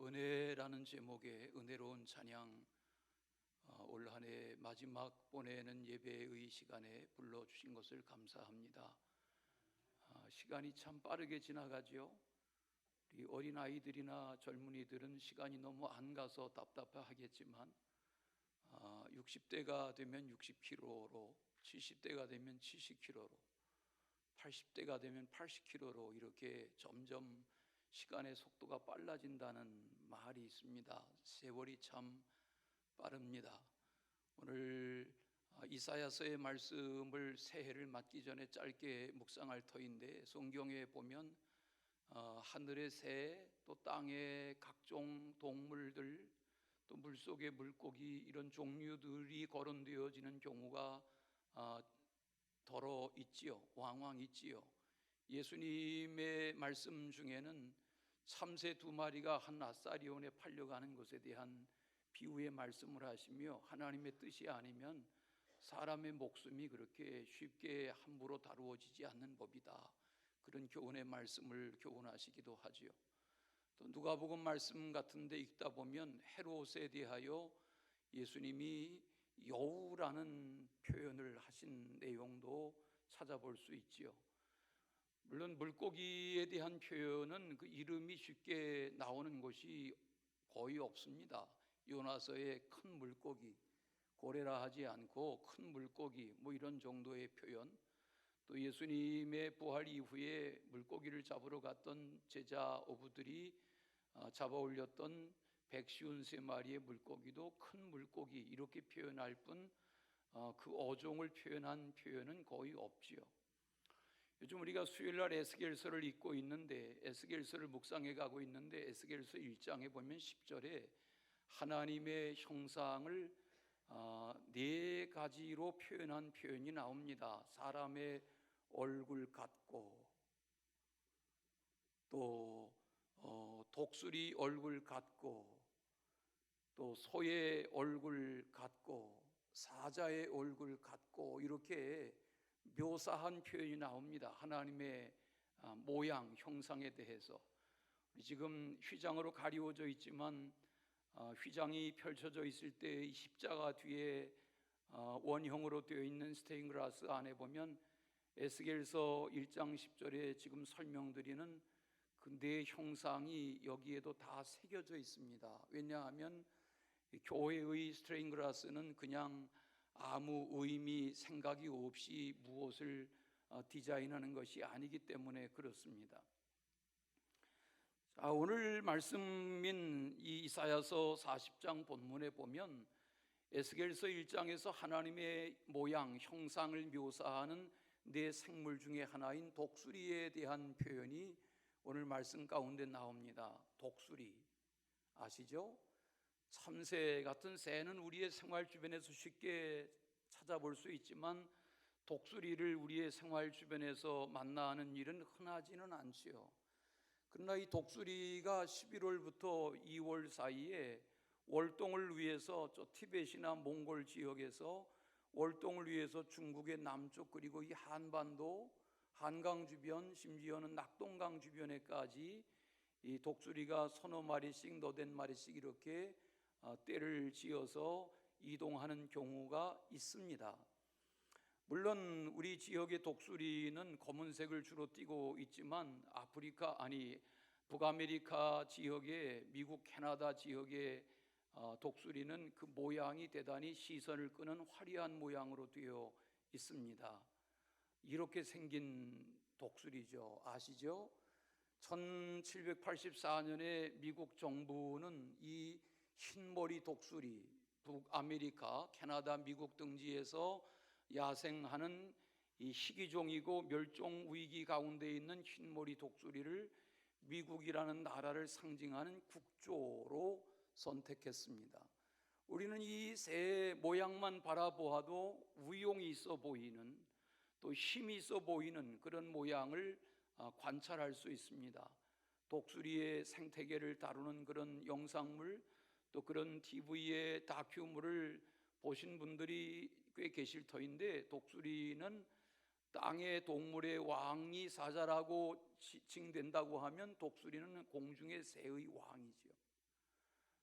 은혜라는 제목의 은혜로운 찬양, 올 한 해 마지막 보내는 예배의 시간에 불러주신 것을 감사합니다. 시간이 참 빠르게 지나가죠. 우리 어린아이들이나 젊은이들은 시간이 너무 안 가서 답답하겠지만 60대가 되면 60km로, 70대가 되면 70km로, 80대가 되면 80km로 이렇게 점점 시간의 속도가 빨라진다는 말이 있습니다. 세월이 참 빠릅니다. 오늘 이사야서의 말씀을 새해를 맞기 전에 짧게 묵상할 터인데, 성경에 보면 하늘의 새, 또 땅의 각종 동물들, 또 물속의 물고기, 이런 종류들이 거론되어지는 경우가 더러 있지요. 왕왕 있지요. 예수님의 말씀 중에는 참새 2마리가 한 아사리온에 팔려가는 것에 대한 비유의 말씀을 하시며, 하나님의 뜻이 아니면 사람의 목숨이 그렇게 쉽게 함부로 다루어지지 않는 법이다, 그런 교훈의 말씀을 교훈하시기도 하지요. 또 누가복음 말씀 같은데 읽다 보면 헤롯에 대하여 예수님이 여우라는 표현을 하신 내용도 찾아볼 수 있지요. 물론 물고기에 대한 표현은 그 이름이 쉽게 나오는 것이 거의 없습니다. 요나서의 큰 물고기, 고래라 하지 않고 큰 물고기, 이런 정도의 표현. 또 예수님의 부활 이후에 물고기를 잡으러 갔던 제자 어부들이 잡아 올렸던 153마리의 물고기도 큰 물고기, 이렇게 표현할 뿐 그 어종을 표현한 표현은 거의 없지요. 요즘 우리가 수요일날 에스겔서를 읽고 있는데, 에스겔서를 묵상해 가고 있는데, 에스겔서 1장에 보면 10절에 하나님의 형상을 4가지로 표현한 표현이 나옵니다. 사람의 얼굴 같고, 또 독수리 얼굴 같고, 또 소의 얼굴 같고, 사자의 얼굴 같고, 이렇게 묘사한 표현이 나옵니다. 하나님의 모양, 형상에 대해서. 지금 휘장으로 가리워져 있지만 휘장이 펼쳐져 있을 때 십자가 뒤에 원형으로 되어 있는 스테인글라스 안에 보면 에스겔서 1장 10절에 지금 설명드리는 그 네 형상이 여기에도 다 새겨져 있습니다. 왜냐하면 교회의 스테인글라스는 그냥 아무 의미, 생각이 없이 무엇을 디자인하는 것이 아니기 때문에 그렇습니다. 오늘 말씀인 이 이사야서 40장 본문에 보면 에스겔서 1장에서 하나님의 모양, 형상을 묘사하는 네 생물 중에 하나인 독수리에 대한 표현이 오늘 말씀 가운데 나옵니다. 독수리 아시죠? 참새 같은 새는 우리의 생활 주변에서 쉽게 찾아볼 수 있지만 독수리를 우리의 생활 주변에서 만나는 일은 흔하지는 않지요. 그러나 이 독수리가 11월부터 2월 사이에 월동을 위해서 저 티벳이나 몽골 지역에서 월동을 위해서 중국의 남쪽, 그리고 이 한반도, 한강 주변, 심지어는 낙동강 주변에까지 이 독수리가 서너 마리씩, 너댓 마리씩 이렇게 떼를 지어서 이동하는 경우가 있습니다. 물론 우리 지역의 독수리는 검은색을 주로 띠고 있지만 북아메리카 지역의, 미국, 캐나다 지역의 독수리는 그 모양이 대단히 시선을 끄는 화려한 모양으로 되어 있습니다. 이렇게 생긴 독수리죠. 아시죠? 1784년에 미국 정부는 이 흰머리 독수리, 북아메리카, 캐나다, 미국 등지에서 야생하는 이 희귀종이고 멸종 위기 가운데 있는 흰머리 독수리를 미국이라는 나라를 상징하는 국조로 선택했습니다. 우리는 이 새 모양만 바라보아도 위용이 있어 보이는, 또 힘이 있어 보이는 그런 모양을 관찰할 수 있습니다. 독수리의 생태계를 다루는 그런 영상물, 또 그런 TV의 다큐물을 보신 분들이 꽤 계실 터인데, 독수리는 땅의 동물의 왕이 사자라고 칭된다고 하면 독수리는 공중의 새의 왕이죠.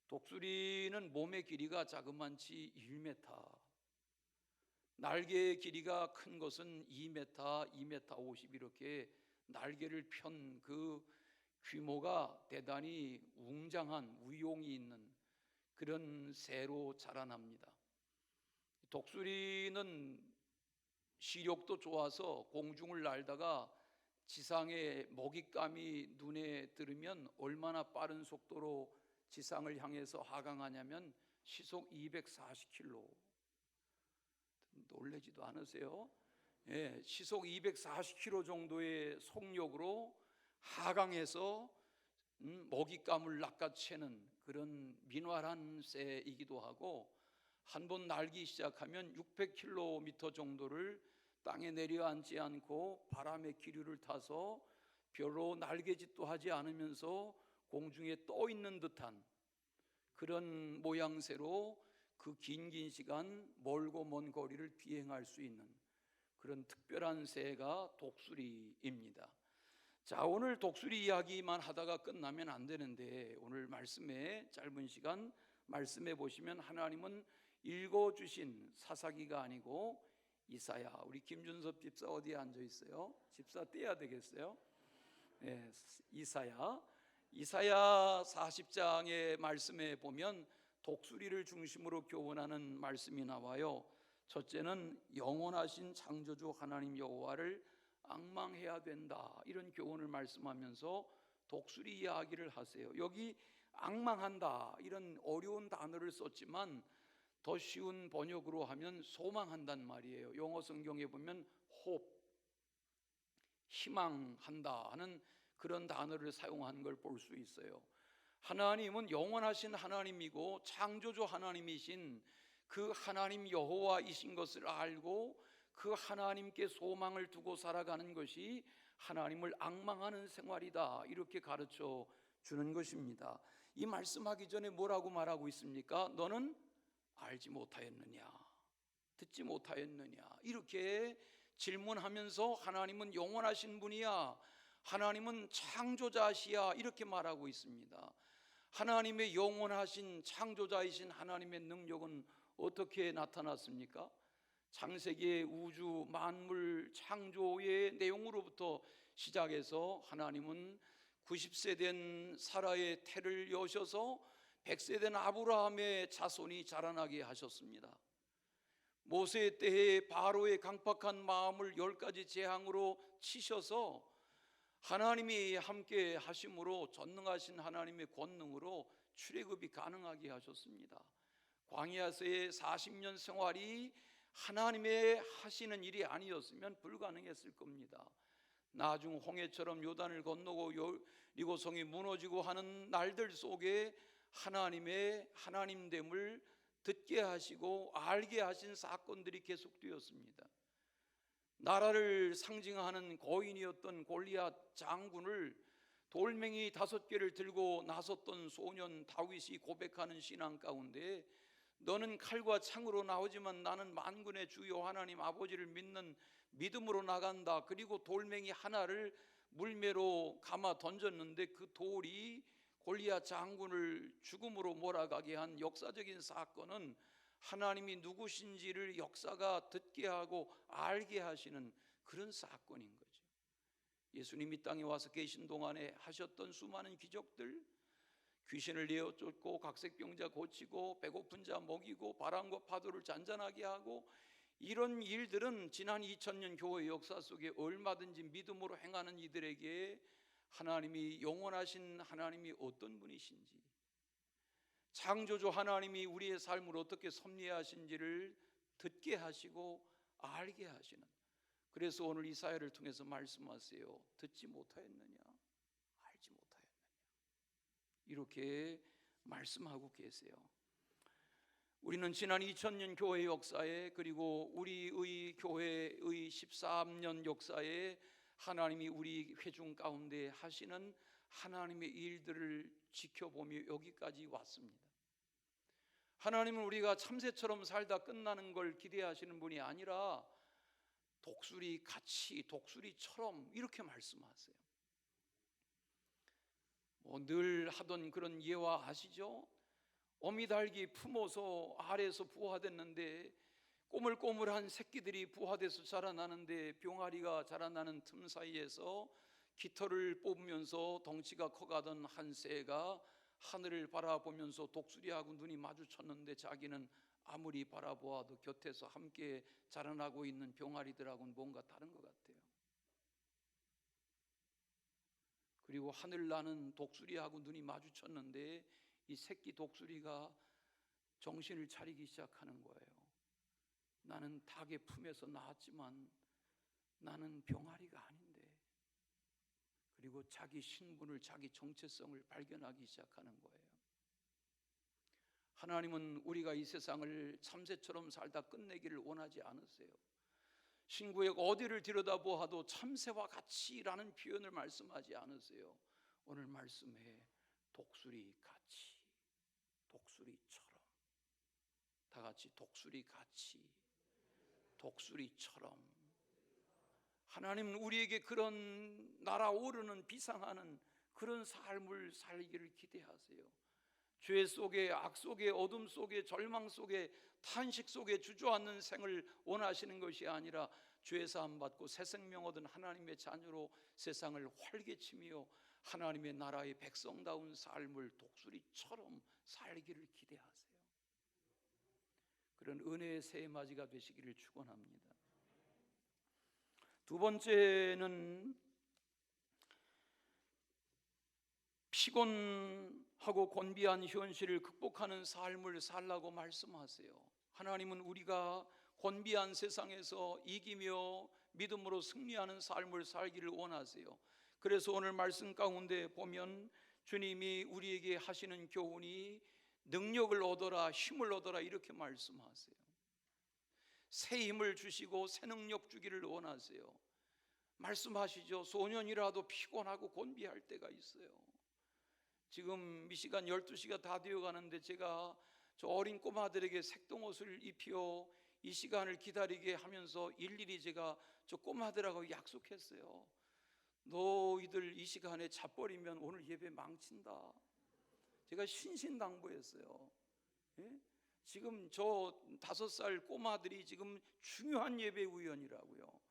독수리는 몸의 길이가 자그만치 1m, 날개의 길이가 큰 것은 2m, 2m 50 이렇게 날개를 편 그 규모가 대단히 웅장한 위용이 있는 그런 새로 자라납니다. 독수리는 시력도 좋아서 공중을 날다가 지상의 먹잇감이 눈에 들으면 얼마나 빠른 속도로 지상을 향해서 하강하냐면 시속 240km. 놀라지도 않으세요? 예, 시속 240km 정도의 속력으로 하강해서 먹잇감을 낚아채는 그런 민활한 새이기도 하고, 한번 날기 시작하면 600km 정도를 땅에 내려앉지 않고 바람의 기류를 타서 별로 날개짓도 하지 않으면서 공중에 떠 있는 듯한 그런 모양새로 그 긴 시간 멀고 먼 거리를 비행할 수 있는 그런 특별한 새가 독수리입니다. 자, 오늘 독수리 이야기만 하다가 끝나면 안 되는데, 오늘 말씀에 짧은 시간 말씀해 보시면 하나님은 읽어주신 사사기가 아니고 이사야, 우리 김준섭 집사 어디에 앉아 있어요? 집사 떼야 되겠어요? 네, 이사야 40장의 말씀에 보면 독수리를 중심으로 교훈하는 말씀이 나와요. 첫째는 영원하신 창조주 하나님 여호와를 앙망해야 된다, 이런 교훈을 말씀하면서 독수리 이야기를 하세요. 여기 앙망한다 이런 어려운 단어를 썼지만 더 쉬운 번역으로 하면 소망한단 말이에요. 영어 성경에 보면 hope, 희망한다 하는 그런 단어를 사용한 걸 볼 수 있어요. 하나님은 영원하신 하나님이고 창조주 하나님이신 그 하나님 여호와이신 것을 알고 그 하나님께 소망을 두고 살아가는 것이 하나님을 앙망하는 생활이다, 이렇게 가르쳐 주는 것입니다. 이 말씀하기 전에 뭐라고 말하고 있습니까? 너는 알지 못하였느냐, 듣지 못하였느냐, 이렇게 질문하면서 하나님은 영원하신 분이야, 하나님은 창조자시야, 이렇게 말하고 있습니다. 하나님의 영원하신 창조자이신 하나님의 능력은 어떻게 나타났습니까? 창세기의 우주 만물 창조의 내용으로부터 시작해서 하나님은 90세 된 사라의 태를 여셔서 100세 된 아브라함의 자손이 자라나게 하셨습니다. 모세 때에 바로의 강팍한 마음을 10가지 재앙으로 치셔서 하나님이 함께 하심으로, 전능하신 하나님의 권능으로 출애굽이 가능하게 하셨습니다. 광야에서의 40년 생활이 하나님의 하시는 일이 아니었으면 불가능했을 겁니다. 나중 홍해처럼 요단을 건너고 여리고성이 무너지고 하는 날들 속에 하나님의 하나님됨을 듣게 하시고 알게 하신 사건들이 계속되었습니다. 나라를 상징하는 거인이었던 골리앗 장군을 돌멩이 5개를 들고 나섰던 소년 다윗이 고백하는 신앙 가운데, 너는 칼과 창으로 나오지만 나는 만군의 주여 하나님 아버지를 믿는 믿음으로 나간다. 그리고 돌멩이 하나를 물매로 감아 던졌는데 그 돌이 골리앗 장군을 죽음으로 몰아가게 한 역사적인 사건은 하나님이 누구신지를 역사가 듣게 하고 알게 하시는 그런 사건인 거죠. 예수님이 땅에 와서 계신 동안에 하셨던 수많은 기적들, 귀신을 내어 쫓고 각색병자 고치고 배고픈 자 먹이고 바람과 파도를 잔잔하게 하고, 이런 일들은 지난 2000년 교회 역사 속에 얼마든지 믿음으로 행하는 이들에게 하나님이 영원하신 하나님이 어떤 분이신지, 창조주 하나님이 우리의 삶을 어떻게 섭리하신지를 듣게 하시고 알게 하시는, 그래서 오늘 이사야를 통해서 말씀하세요. 듣지 못하였느냐, 알지 못하였느냐, 이렇게 말씀하고 계세요. 우리는 지난 2000년 교회 역사에, 그리고 우리의 교회의 13년 역사에 하나님이 우리 회중 가운데 하시는 하나님의 일들을 지켜보며 여기까지 왔습니다. 하나님은 우리가 참새처럼 살다 끝나는 걸 기대하시는 분이 아니라 독수리 같이, 독수리처럼 이렇게 말씀하세요. 늘 하던 그런 예화 아시죠? 어미달기 품어서 알에서 부화됐는데 꼬물꼬물한 새끼들이 부화돼서 자라나는데 병아리가 자라나는 틈 사이에서 깃털을 뽑으면서 덩치가 커가던 한 새가 하늘을 바라보면서 독수리하고 눈이 마주쳤는데 자기는 아무리 바라보아도 곁에서 함께 자라나고 있는 병아리들하고는 뭔가 다른 것 같아요. 그리고 하늘 나는 독수리하고 눈이 마주쳤는데 이 새끼 독수리가 정신을 차리기 시작하는 거예요. 나는 닭의 품에서 나왔지만 나는 병아리가 아닌데. 그리고 자기 신분을, 자기 정체성을 발견하기 시작하는 거예요. 하나님은 우리가 이 세상을 참새처럼 살다 끝내기를 원하지 않으세요. 신구약 어디를 들여다보아도 참새와 같이라는 표현을 말씀하지 않으세요. 오늘 말씀에 독수리 같이, 독수리처럼, 다 같이 독수리 같이, 독수리처럼. 하나님은 우리에게 그런 날아오르는 비상하는 그런 삶을 살기를 기대하세요. 죄 속에, 악 속에, 어둠 속에, 절망 속에, 탄식 속에 주저앉는 생을 원하시는 것이 아니라 죄 사함 받고 새 생명 얻은 하나님의 자녀로 세상을 활개치며 하나님의 나라의 백성다운 삶을 독수리처럼 살기를 기대하세요. 그런 은혜의 새해 맞이가 되시기를 축원합니다. 두 번째는 피곤하고 곤비한 현실을 극복하는 삶을 살라고 말씀하세요. 하나님은 우리가 곤비한 세상에서 이기며 믿음으로 승리하는 삶을 살기를 원하세요. 그래서 오늘 말씀 가운데 보면 주님이 우리에게 하시는 교훈이 능력을 얻어라, 힘을 얻어라 이렇게 말씀하세요. 새 힘을 주시고 새 능력 주기를 원하세요. 말씀하시죠. 소년이라도 피곤하고 곤비할 때가 있어요. 지금 미시간 12시가 다 되어가는데 제가 저 어린 꼬마들에게 색동옷을 입혀 이 시간을 기다리게 하면서 일일이 제가 저 꼬마들하고 약속했어요. 너희들 이 시간에 자버리면 오늘 예배 망친다. 제가 신신당부했어요. 예? 지금 저 5살 꼬마들이 지금 중요한 예배 우연이라고요.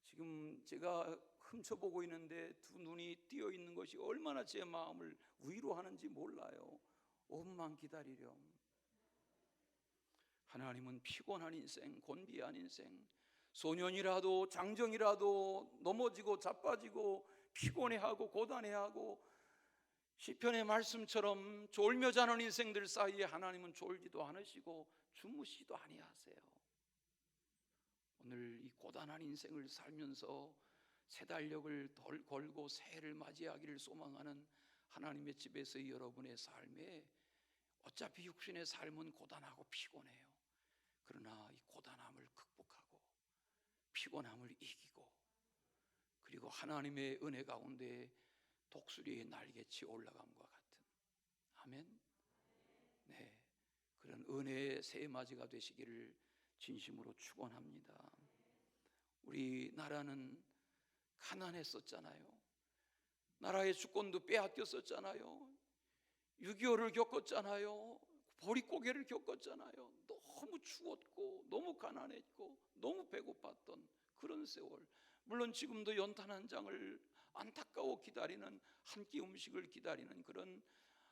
지금 제가 훔쳐보고 있는데 두 눈이 띄어 있는 것이 얼마나 제 마음을 위로하는지 몰라요. 5분만 기다리렴. 하나님은 피곤한 인생, 곤비한 인생, 소년이라도 장정이라도 넘어지고 자빠지고 피곤해하고 고단해하고 시편의 말씀처럼 졸며 자는 인생들 사이에 하나님은 졸지도 않으시고 주무시지도 아니하세요. 오늘 이 고단한 인생을 살면서 새 달력을 덜 걸고 새해를 맞이하기를 소망하는 하나님의 집에서 여러분의 삶에 어차피 육신의 삶은 고단하고 피곤해요. 그러나 이 고단함을 극복하고 피곤함을 이기고 그리고 하나님의 은혜 가운데 독수리의 날개치 올라감과 같은 아멘. 네, 그런 은혜의 새해 맞이가 되시기를 진심으로 축원합니다. 우리 나라는 가난했었잖아요. 나라의 주권도 빼앗겼었잖아요. 6.25를 겪었잖아요. 보릿고개를 겪었잖아요. 너무 추웠고 너무 가난했고 너무 배고팠던 그런 세월. 물론 지금도 연탄 한 장을 안타까워 기다리는 한 끼 음식을 기다리는 그런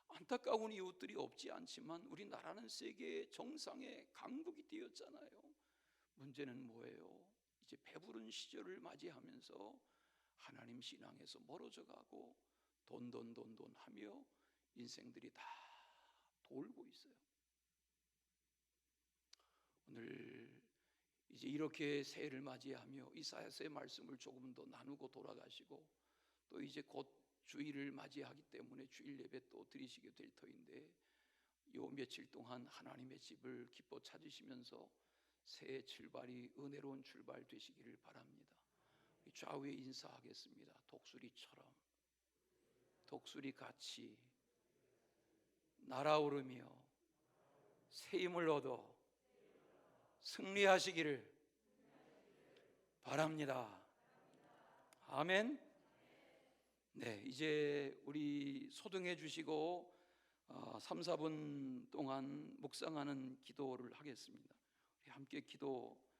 안타까운 이웃들이 없지 않지만 우리나라는 세계 정상의 강국이 되었잖아요. 문제는 뭐예요? 이제 배부른 시절을 맞이하면서 하나님 신앙에서 멀어져 가고 돈 하며 인생들이 다 돌고 있어요. 오늘 이제 이렇게 새해를 맞이하며 이사야서의 말씀을 조금 더 나누고 돌아가시고 또 이제 곧 주일을 맞이하기 때문에 주일 예배 또 드리시게 될 터인데 요 며칠 동안 하나님의 집을 기뻐 찾으시면서 새해 출발이 은혜로운 출발 되시기를 바랍니다. 좌우에 인사하겠습니다. 독수리처럼 독수리같이 날아오르며 새 힘을 얻어 승리하시기를 바랍니다. 아멘. 네, 이제 우리 소등해 주시고 3, 4분 동안 묵상하는 기도를 하겠습니다. 우리 함께 기도하겠습니다.